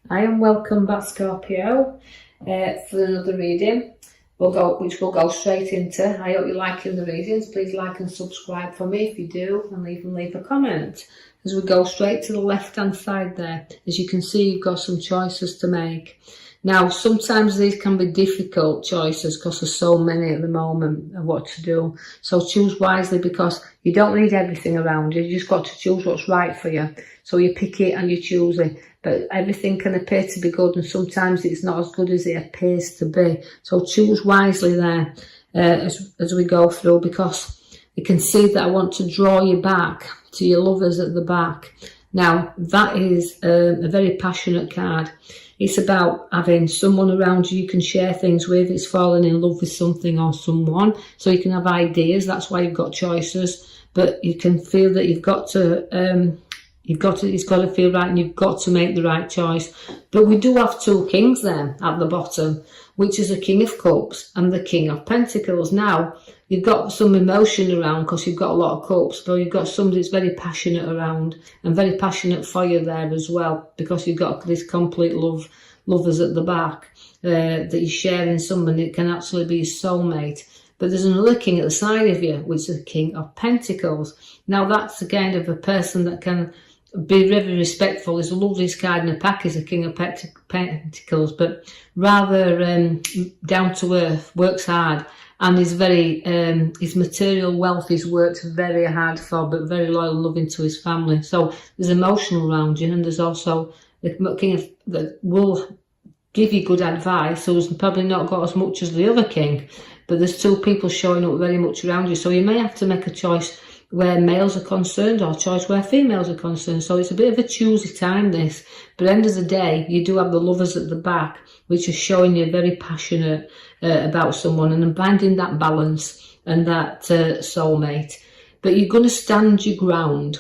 Hi and welcome back, Scorpio, for another reading. Which we'll go straight into. I hope you're liking the readings. Please like and subscribe for me if you do, and leave a comment. As we go straight to the left-hand side there, as you can see, you've got some choices to make. Now, sometimes these can be difficult choices because there's so many at the moment of what to do. So choose wisely, because you don't need everything around you. You just got to choose what's right for you. So you pick it and you choose it. But everything can appear to be good, and sometimes it's not as good as it appears to be. So choose wisely there as we go through, because you can see that I want to draw you back to your lovers at the back. Now, that is a very passionate card. It's about having someone around you can share things with. It's falling in love with something or someone. So you can have ideas. That's why you've got choices. But you can feel that you've got to, it's got to feel right, and you've got to make the right choice. But we do have two kings there at the bottom, which is the King of Cups and the King of Pentacles. Now, you've got some emotion around because you've got a lot of cups, but you've got somebody that's very passionate around and very passionate for you there as well, because you've got this complete lovers at the back that you're sharing someone. It can actually be your soulmate. But there's another king at the side of you, which is the King of Pentacles. Now, that's the kind of a person that can be very respectful. Is the loveliest card in the pack is the King of Pentacles, but rather down to earth, works hard, and is very his material wealth he's worked very hard for, but very loyal and loving to his family. So there's emotional around you, and there's also the King of that will give you good advice, so he's probably not got as much as the other king, but there's two people showing up very much around you. So you may have to make a choice where males are concerned, or choice where females are concerned. So it's a bit of a choosy time, this. But at the end of the day, you do have the lovers at the back, which are showing you very passionate about someone, and finding that balance and that soulmate. But you're going to stand your ground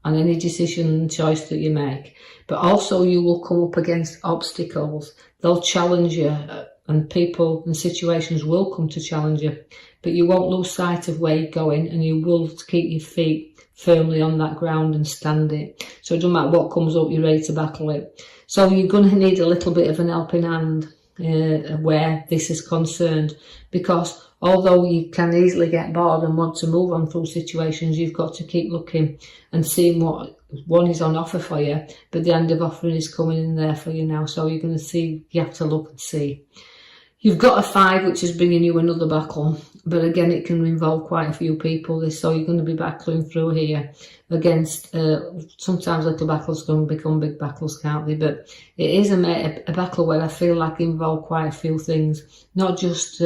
on any decision and choice that you make. But also you will come up against obstacles. They'll challenge you, and people and situations will come to challenge you. But you won't lose sight of where you're going, and you will keep your feet firmly on that ground and stand it. So it doesn't matter what comes up, you're ready to battle it. So you're going to need a little bit of an helping hand where this is concerned, because although you can easily get bored and want to move on through situations, you've got to keep looking and seeing what one is on offer for you. But the end of offering is coming in there for you now. So you're going to see, you have to look and see. You've got a 5, which is bringing you another battle, but again, it can involve quite a few people. So you're going to be battling through here against, sometimes little battles can become big battles, can't they? But it is a battle where I feel like involve quite a few things, not just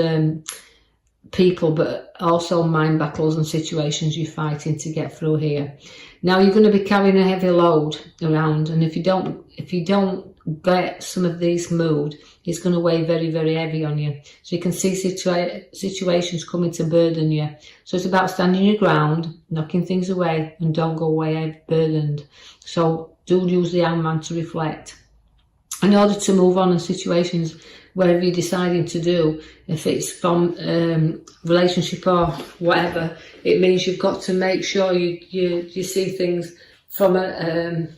people, but also mind battles and situations you're fighting to get through here. Now, you're going to be carrying a heavy load around, and if you don't get some of these moved, it's going to weigh very, very heavy on you. So you can see situations coming to burden you. So it's about standing your ground, knocking things away, and don't go away burdened. So do use the hangman to reflect. In order to move on in situations, whatever you're deciding to do, if it's from relationship or whatever, it means you've got to make sure you see things from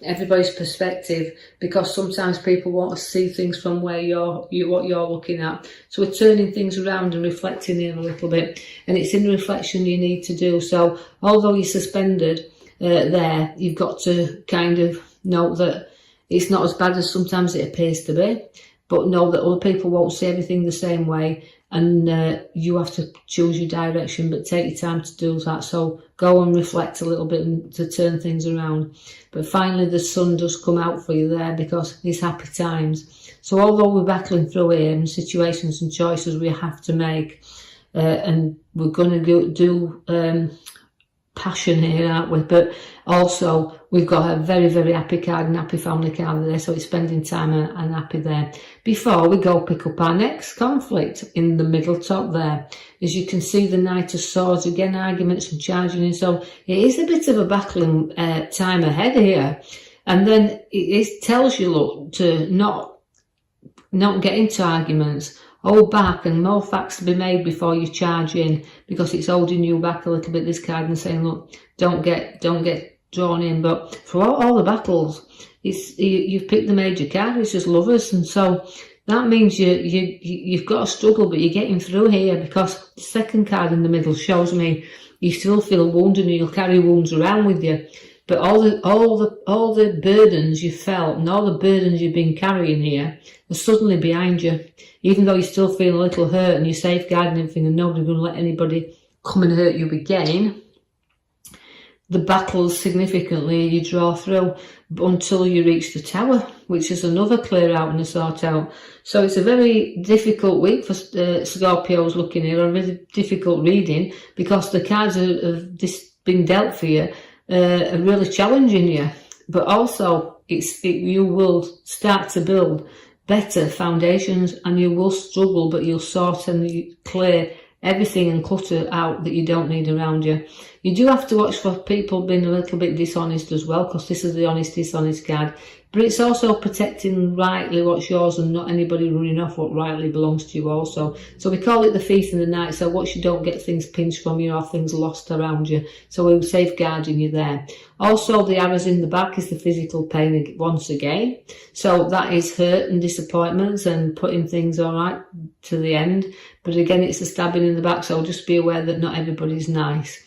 everybody's perspective, because sometimes people want to see things from where what you're looking at. So we're turning things around and reflecting in a little bit, and it's in the reflection you need to do. So although you're suspended there, you've got to kind of know that it's not as bad as sometimes it appears to be, but know that other people won't see everything the same way, and you have to choose your direction, but take your time to do that. So go and reflect a little bit and to turn things around. But finally, the sun does come out for you there, because it's happy times. So although we're battling through here and situations and choices we have to make, and we're going to do passion here, aren't we? But also we've got a very, very happy card and happy family card there, so it's spending time and happy there. Before we go pick up our next conflict in the middle top there, as you can see, the Knight of Swords, again, arguments and charging in. So it is a bit of a battling time ahead here. And then it tells you, look, to not get into arguments. Hold back, and more facts to be made before you charge in, because it's holding you back a little bit, this card, and saying, look, don't get drawn in. But for all the battles, you've picked the major card, it's just lovers. And so that means you've got a struggle, but you're getting through here, because the second card in the middle shows me you still feel wounded and you'll carry wounds around with you. But all the burdens you felt and all the burdens you've been carrying here are suddenly behind you. Even though you still feel a little hurt and you're safeguarding everything and nobody's going to let anybody come and hurt you again, the battles significantly you draw through until you reach the tower, which is another clear out and a sort out. So it's a very difficult week for Scorpios looking here, a really difficult reading, because the cards have been dealt for you are really challenging you. But also you will start to build better foundations, and you will struggle, but you'll sort and clear everything and clutter out that you don't need around you. You do have to watch for people being a little bit dishonest as well, because this is the honest, dishonest card. But it's also protecting rightly what's yours and not anybody running off what rightly belongs to you also. So we call it the thief in the night. So watch you don't get things pinched from you or things lost around you. So we're safeguarding you there. Also, the arrows in the back is the physical pain once again. So that is hurt and disappointments and putting things all right to the end. But again, it's the stabbing in the back. So just be aware that not everybody's nice.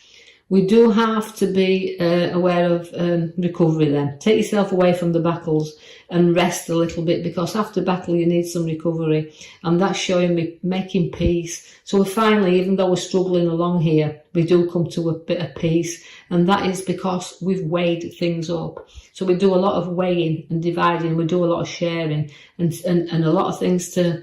We do have to be aware of recovery then. Take yourself away from the battles and rest a little bit, because after battle you need some recovery, and that's showing me making peace. So we finally, even though we're struggling along here, we do come to a bit of peace, and that is because we've weighed things up. So we do a lot of weighing and dividing, we do a lot of sharing and a lot of things to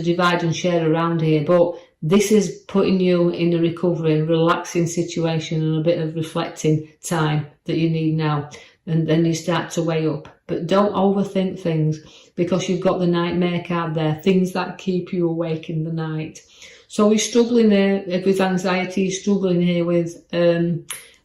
divide and share around here. But this is putting you in a recovery, relaxing situation and a bit of reflecting time that you need now. And then you start to weigh up. But don't overthink things, because you've got the nightmare card there, things that keep you awake in the night. So you're struggling there with anxiety, you're struggling here with a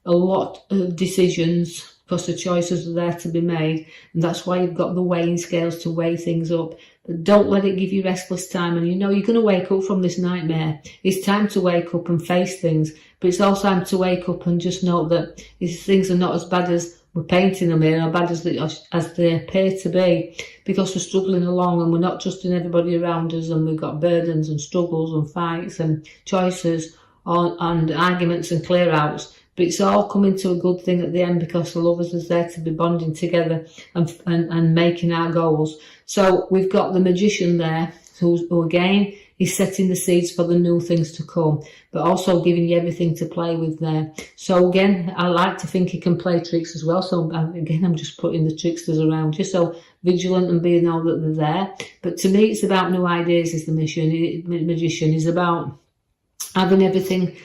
lot of decisions, because the choices are there to be made. And that's why you've got the weighing scales to weigh things up. But don't let it give you restless time. And you know you're going to wake up from this nightmare. It's time to wake up and face things. But it's also time to wake up and just know that these things are not as bad as we're painting them here, or bad as they appear to be, because we're struggling along and we're not trusting everybody around us, and we've got burdens and struggles and fights and choices and arguments and clear outs. But it's all coming to a good thing at the end, because the lovers is there to be bonding together and making our goals. So we've got the magician there, who again is setting the seeds for the new things to come, but also giving you everything to play with there. So again, I like to think he can play tricks as well. So again, I'm just putting the tricksters around you. So vigilant and being all that they're there. But to me, it's about new ideas is the magician is about having everything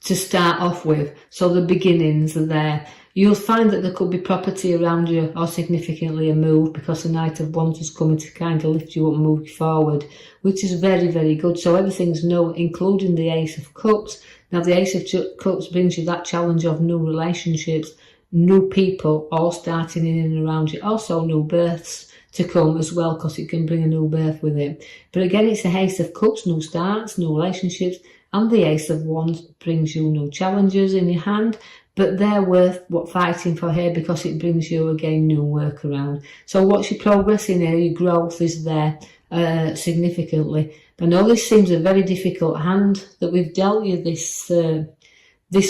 to start off with. So the beginnings are there. You'll find that there could be property around you, or significantly a move, because the Knight of Wands is coming to kind of lift you up and move you forward, which is very, very good. So everything's new, including the Ace of Cups. Now the Ace of Cups brings you that challenge of new relationships, new people all starting in and around you. Also new births to come as well, because it can bring a new birth with it. But again, it's the Ace of Cups, new starts, new relationships, and the Ace of Wands brings you new challenges in your hand. But they're worth fighting for here, because it brings you again new work around. So watch your progress in here, your growth is there significantly. I know this seems a very difficult hand that we've dealt you this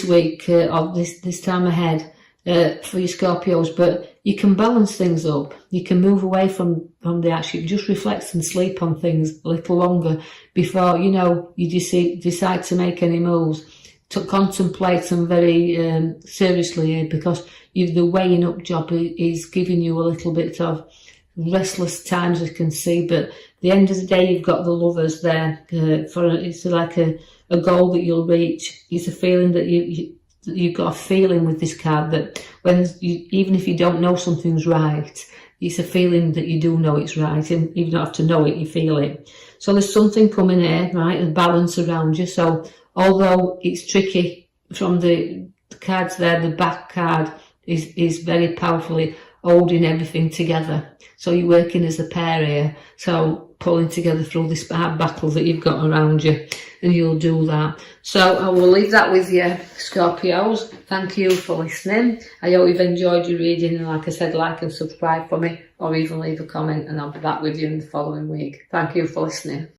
week or this time ahead for your Scorpios, but you can balance things up. You can move away from the action, just reflect and sleep on things a little longer before you decide to make any moves. To contemplate them very seriously here, because the weighing up job is giving you a little bit of restless times, you can see. But at the end of the day, you've got the lovers there it's like a goal that you'll reach. It's a feeling that you've got a feeling with this card that even if you don't know something's right, it's a feeling that you do know it's right, and you don't have to know it, you feel it. So there's something coming here, right, and balance around you. So although it's tricky from the cards there, the back card is very powerfully holding everything together. So you're working as a pair here. So pulling together through this hard battle that you've got around you, and you'll do that. So I will leave that with you, Scorpios. Thank you for listening. I hope you've enjoyed your reading, and like I said, like and subscribe for me, or even leave a comment, and I'll be back with you in the following week. Thank you for listening.